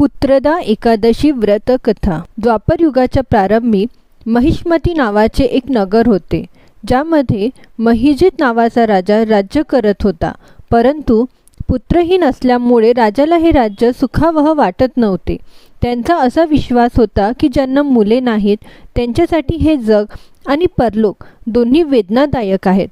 पुत्रदा एकादशी व्रत कथा। द्वापर युगाच्या प्रारंभी महिष्मती नावाचे एक नगर होते, ज्यामध्ये महिजित नावाचा राजा राज्य करत होता. परंतु पुत्रहीन असल्यामुळे राजाला हे राज्य सुखावह वाटत नव्हते. त्यांचा असा विश्वास होता की ज्यांना मुले नाहीत त्यांच्यासाठी हे जग आणि परलोक दोन्ही वेदनादायक आहेत.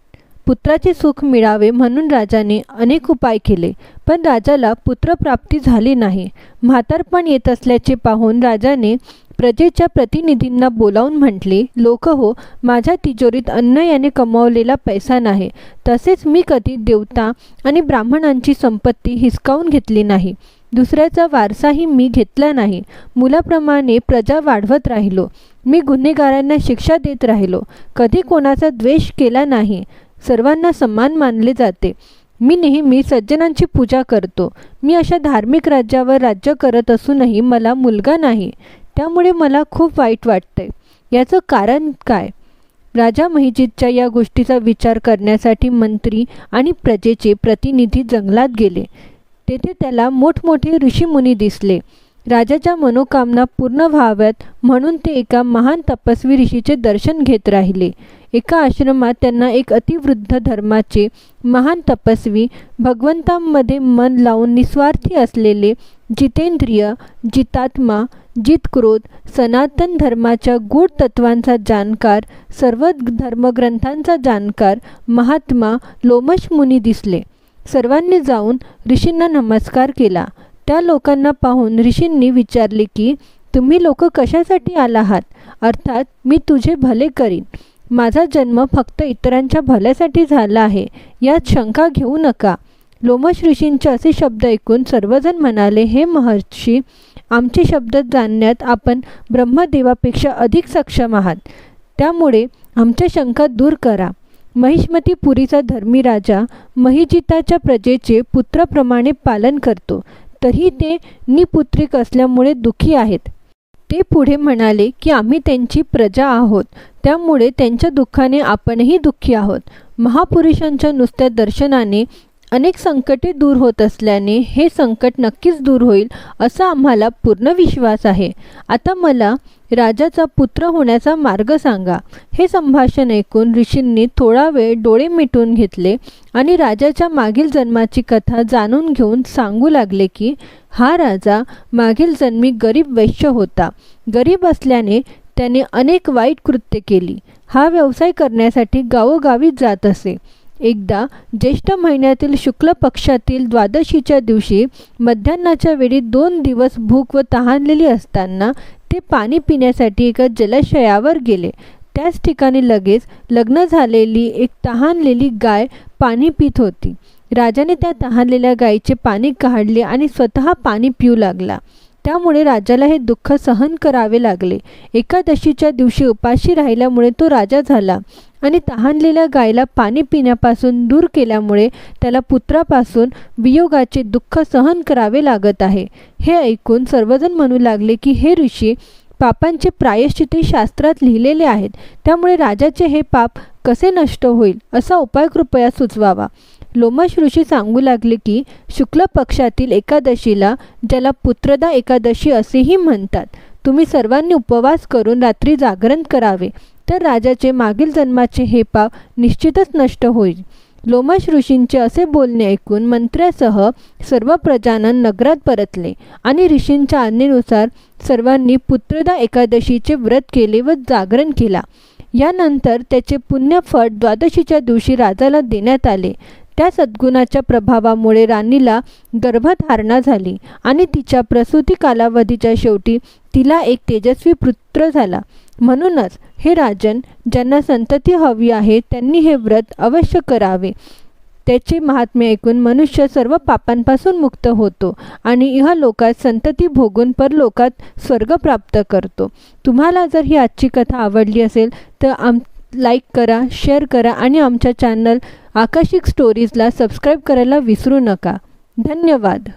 पुत्राचे सुख मिळावे म्हणून राजाने अनेक उपाय केले, पण राजाला पुत्रप्राप्ती झाली नाही. म्हातारपण येत असल्याचे पाहून राजाने प्रजेच्या प्रतिनिधींना बोलावून म्हटले, लोक हो, माझ्या तिजोरीत अन्न याने कमावलेला पैसा नाही. तसेच मी कधी देवता आणि ब्राह्मणांची संपत्ती हिसकावून घेतली नाही. दुसऱ्याचा वारसाही मी घेतला नाही. मुलाप्रमाणे प्रजा वाढवत राहिलो. मी गुन्हेगारांना शिक्षा देत राहिलो. कधी कोणाचा द्वेष केला नाही. सर्वांना समान मानले जाते. मी नेहमी सज्जनांची पूजा करतो. मी अशा धार्मिक राज्यावर राज्य करत असूनही मला मुलगा नाही. त्यामुळे मला खूप वाईट वाटते. याचं कारण काय? राजा महिजितच्या या गोष्टीचा विचार करण्यासाठी मंत्री आणि प्रजेचे प्रतिनिधी जंगलात गेले. तेथे त्याला मोठमोठे ऋषीमुनी दिसले. राजाच्या मनोकामना पूर्ण व्हाव्यात म्हणून ते एका महान तपस्वी ऋषीचे दर्शन घेत राहिले. एका आश्रमात त्यांना एक अतिवृद्ध धर्माचे महान तपस्वी, भगवंतांमध्ये मन लावून निस्वार्थी असलेले, जितेंद्रिय, जितात्मा, जितक्रोध, सनातन धर्माच्या गूढ तत्वांचा जाणकार, सर्व धर्मग्रंथांचा जाणकार महात्मा लोमश मुनी दिसले. सर्वांनी जाऊन ऋषींना नमस्कार केला. त्या लोकांना पाहून ऋषींनी विचारले की तुम्ही लोक कशासाठी आला आहात? अर्थात मी तुझे भले करीन. माझा जन्म फक्त इतरांच्या भल्यासाठी झाला आहे, यात शंका घेऊ नका. लोमश ऋषींचे असे शब्द ऐकून सर्वजण म्हणाले, हे महर्षी, आमचे शब्द जाणण्यात आपण ब्रह्मदेवापेक्षा अधिक सक्षम आहात. त्यामुळे आमच्या शंका दूर करा. महिष्मतीपुरीचा धर्मी राजा महिजिताच्या प्रजेचे पुत्राप्रमाणे पालन करतो, तरी ते निपुत्रिक असल्यामुळे दुःखी आहेत. ते पुढे म्हणाले की आम्ही त्यांची प्रजा आहोत, त्यामुळे त्यांच्या दुःखाने आपणही दुःखी आहोत. महापुरुषांच्या नुसत्या दर्शनाने अनेक संकटे दूर होत असल्याने हे संकट नक्कीच दूर होईल असा आम्हाला पूर्ण विश्वास आहे. आता मला राजाचा पुत्र होण्याचा मार्ग सांगा. हे संभाषण ऐकून ऋषींनी थोडा वेळ डोळे मिटून घेतले आणि राजाच्या मागील जन्माची कथा जाणून घेऊन सांगू लागले की हा राजा मागील जन्मी गरीब वैश्य होता. गरीब असल्याने त्याने अनेक वाईट कृत्ये केली. हा व्यवसाय करण्यासाठी गावोगावी जात असे. एकदा ज्येष्ठ महिन्यातील शुक्ल पक्षातील द्वादशीच्या दिवशी मध्यान्हाच्या वेळी 2 दिवस भूक व तहानलेली असताना ते पाणी पिण्यासाठी एका जलाशयावर गेले. त्याच ठिकाणी लगेच लग्न झालेली एक तहानलेली गाय पाणी पित होती. राजाने त्या तहानलेल्या गायीचे पाणी काढले आणि स्वतः पाणी पिऊ लागला. त्यामुळे राजाला हे दुःख सहन करावे लागले. एकादशीच्या दिवशी उपाशी राहिल्यामुळे तो राजा झाला आणि तहानलेल्या गायीला पाणी पिण्यापासून दूर केल्यामुळे त्याला पुत्रापासून वियोगाचे दुःख सहन करावे लागत आहे. हे ऐकून सर्वजण म्हणू लागले की हे ऋषी, पापांचे प्रायश्चित्ते शास्त्रात लिहिलेले आहेत, त्यामुळे राजाचे हे पाप कसे नष्ट होईल असा उपाय कृपया सुचवावा. लोमश ऋषी सांगू लागले की शुक्ल पक्षातील एकादशीला, ज्याला पुत्रदा एकादशी असेही म्हणतात, तुम्ही सर्वांनी उपवास करून रात्री जागरण करावे, तर राजाचे मागील जन्माचे हे पाप निश्चितच नष्ट होईल. लोमश ऋषींचे असे बोलणे ऐकून मंत्र्यासह सर्व प्रजानन नगरात परतले आणि ऋषींच्या आज्ञेनुसार सर्वांनी पुत्रदा एकादशीचे व्रत केले व जागरण केला. यानंतर त्याचे पुण्यफळ द्वादशीच्या दिवशी राजाला देण्यात आले. त्या सद्गुणाच्या प्रभावामुळे राणीला गर्भधारणा झाली आणि तिच्या प्रसूती कालावधीच्या शेवटी तिला एक तेजस्वी पुत्र झाला. म्हणूनच हे राजन, ज्यांना संतती हवी आहे त्यांनी हे व्रत अवश्य करावे. त्याचे महात्म्य ऐकून मनुष्य सर्व पापांपासून मुक्त होतो आणि इहलोकात संतती भोगून परलोकात स्वर्ग प्राप्त करतो. तुम्हाला जर ही आजची कथा आवडली असेल तर लाईक करा, शेअर करा आणि आमच्या चॅनल आकाशिक स्टोरीजला सबस्क्राईब करायला विसरू नका. धन्यवाद.